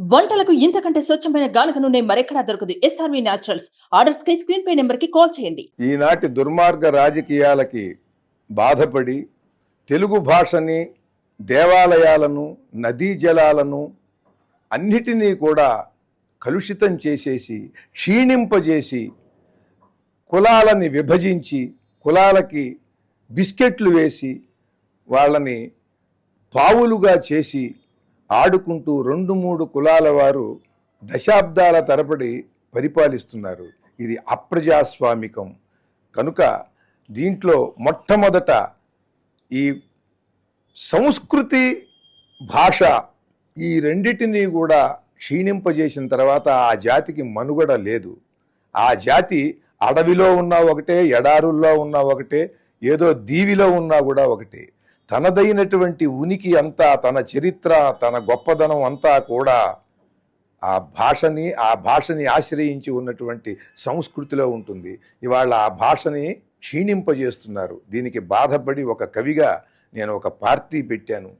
వంటలకు ఇంతకంటే స్వచ్ఛమైన గానుగ నూనె మరెక్కడా దొరకదు. SRV naturals. ఆర్డర్స్ కై స్క్రీన్ పై నెంబర్ కి కాల్ చేయండి. ఈనాటి దుర్మార్గ రాజకీయాలకి బాధపడి తెలుగు భాషని, దేవాలయాలను, నదీ జలాలను అన్నిటినీ కూడా కలుషితం చేసేసి, క్షీణింపజేసి, కులాలని విభజించి, కులాలకి బిస్కెట్లు వేసి, వాళ్ళని పావులుగా చేసి ఆడుకుంటూ 2-3 కులాల వారు దశాబ్దాల తరబడి పరిపాలిస్తున్నారు. ఇది అప్రజాస్వామికం. కనుక దీంట్లో మొట్టమొదట ఈ సంస్కృతి, భాష ఈ రెండిటినీ కూడా క్షీణింపజేసిన తర్వాత ఆ జాతికి మనుగడ లేదు. ఆ జాతి అడవిలో ఉన్నా ఒకటే, ఎడారుల్లో ఉన్నా ఒకటే, ఏదో దీవిలో ఉన్నా కూడా ఒకటే. తనదైనటువంటి ఉనికి అంతా, తన చరిత్ర, తన గొప్పదనం అంతా కూడా ఆ భాషని ఆశ్రయించి ఉన్నటువంటి సంస్కృతిలో ఉంటుంది. ఇవాళ ఆ భాషని క్షీణింపజేస్తున్నారు. దీనికి బాధపడి ఒక కవిగా నేను ఒక పార్టీ పెట్టాను.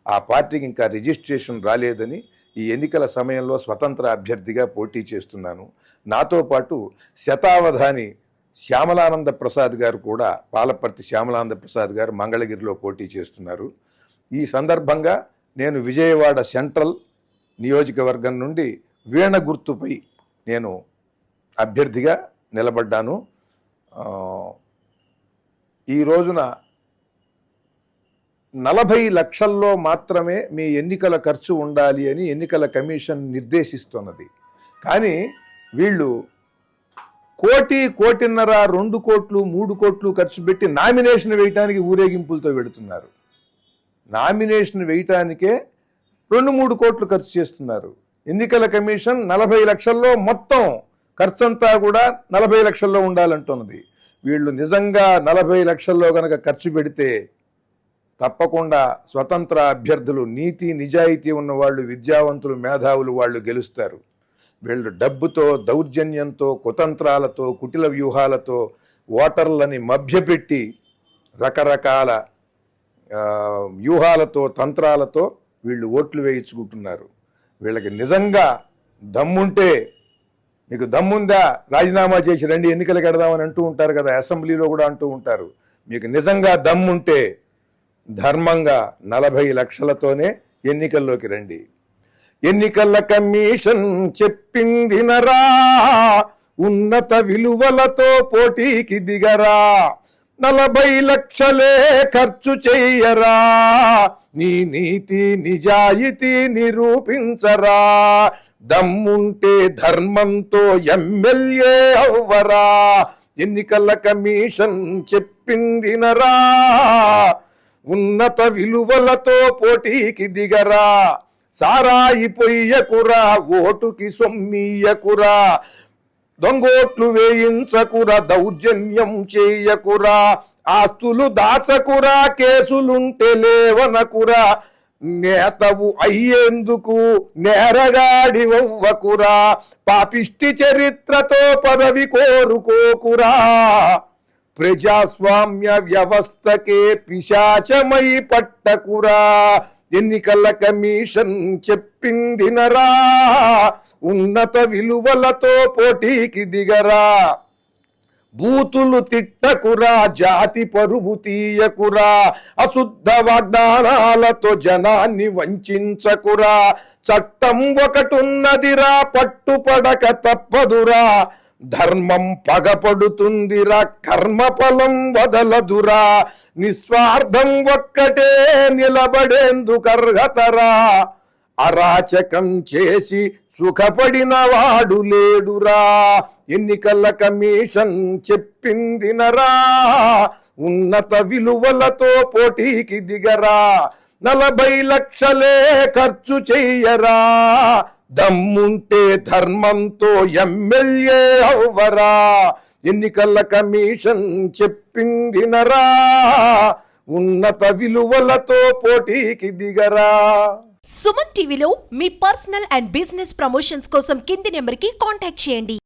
ఆ పార్టీకి ఇంకా రిజిస్ట్రేషన్ రాలేదని ఈ ఎన్నికల సమయంలో స్వతంత్ర అభ్యర్థిగా పోటీ చేస్తున్నాను. నాతో పాటు శతావధాని శ్యామలానంద ప్రసాద్ గారు కూడా, పాలపర్తి శ్యామలానంద ప్రసాద్ గారు మంగళగిరిలో పోటీ చేస్తున్నారు. ఈ సందర్భంగా నేను విజయవాడ సెంట్రల్ నియోజకవర్గం నుండి వీణ గుర్తుపై నేను అభ్యర్థిగా నిలబడ్డాను. ఈ రోజున 40 లక్షల్లో మాత్రమే మీ ఎన్నికల ఖర్చు ఉండాలి అని ఎన్నికల కమిషన్ నిర్దేశిస్తున్నది. కానీ వీళ్ళు 1 కోటి, 1.5 కోటి, 2 కోట్లు, 3 కోట్లు ఖర్చు పెట్టి నామినేషన్ వేయటానికి ఊరేగింపులతో పెడుతున్నారు. నామినేషన్ వేయటానికే 2-3 కోట్లు ఖర్చు చేస్తున్నారు. ఎన్నికల కమిషన్ 40 లక్షల్లో మొత్తం ఖర్చంతా కూడా 40 లక్షల్లో ఉండాలంటున్నది. వీళ్ళు నిజంగా 40 లక్షల్లో కనుక ఖర్చు పెడితే తప్పకుండా స్వతంత్ర అభ్యర్థులు, నీతి నిజాయితీ ఉన్నవాళ్ళు, విద్యావంతులు, మేధావులు వాళ్ళు గెలుస్తారు. వీళ్ళు డబ్బుతో, దౌర్జన్యంతో, కుతంత్రాలతో, కుటిల వ్యూహాలతో ఓటర్లని మభ్యపెట్టి రకరకాల వ్యూహాలతో, తంత్రాలతో వీళ్ళు ఓట్లు వేయించుకుంటున్నారు. వీళ్ళకి నిజంగా దమ్ముంటే, మీకు దమ్ముందా రాజీనామా చేసి రండి ఎన్నికలకు వెడదామని అంటూ ఉంటారు కదా, అసెంబ్లీలో కూడా అంటూ ఉంటారు. మీకు నిజంగా దమ్ముంటే ధర్మంగా 40 లక్షలతోనే ఎన్నికల్లోకి రండి. ఎన్నికల కమిషన్ చెప్పిందినరా, ఉన్నత విలువలతో పోటీకి దిగరా, 40 లక్షలే ఖర్చు చెయ్యరా, నీ నీతి నిజాయితీ నిరూపించరా, దమ్ముంటే ధర్మంతో ఎమ్మెల్యే అవ్వరా. ఎన్నికల కమిషన్ చెప్పిందినరా, ఉన్నత విలువలతో పోటీకి దిగరా, సారాయి పొయ్యకురా, ఓటుకి సొమ్మీయకురా, దొంగోట్లు వేయించకురా, దౌర్జన్యం చేయకురా, ఆస్తులు దాచకురా, కేసులుంటే లేవనకురా, నేతవు అయ్యేందుకు నేరగాడివవ్వకురా, పాపిష్టి చరిత్రతో పదవి కోరుకోకురా, ప్రజాస్వామ్య వ్యవస్థకే పిశాచమై పట్టకురా. ఎన్నికల కమిషన్ చెప్పిందినరా, ఉన్నత విలువలతో పోటీకి దిగరా, బూతులు తిట్టకురా, జాతి పరువు తీయకురా, అశుద్ధ వాగ్దానాలతో జనాన్ని వంచకురా, చట్టం ఒకటున్నదిరా, పట్టుపడక తప్పదురా, ధర్మం పగపడుతుందిరా, కర్మఫలం వదలదురా, నిస్వార్థం ఒక్కటే నిలబడేందుకర్హతరా, అరాచకం చేసి సుఖపడిన వాడు లేడురా. ఎన్నికల కమిషన్ చెప్పిందినరా, ఉన్నత విలువలతో పోటీకి దిగరా, 40 లక్షలే ఖర్చు చెయ్యరా, దమ్ముంటే ధర్మంతో ఎమ్మెల్యే అవ్వరా. ఎన్నికల కమిషన్ చెప్పిందినరా, ఉన్నత విలువలతో పోటీకి దిగరా. సుమన్ టీవీలో మీ పర్సనల్ అండ్ బిజినెస్ ప్రమోషన్స్ కోసం కింది నెంబర్కి కాంటాక్ట్ చేయండి.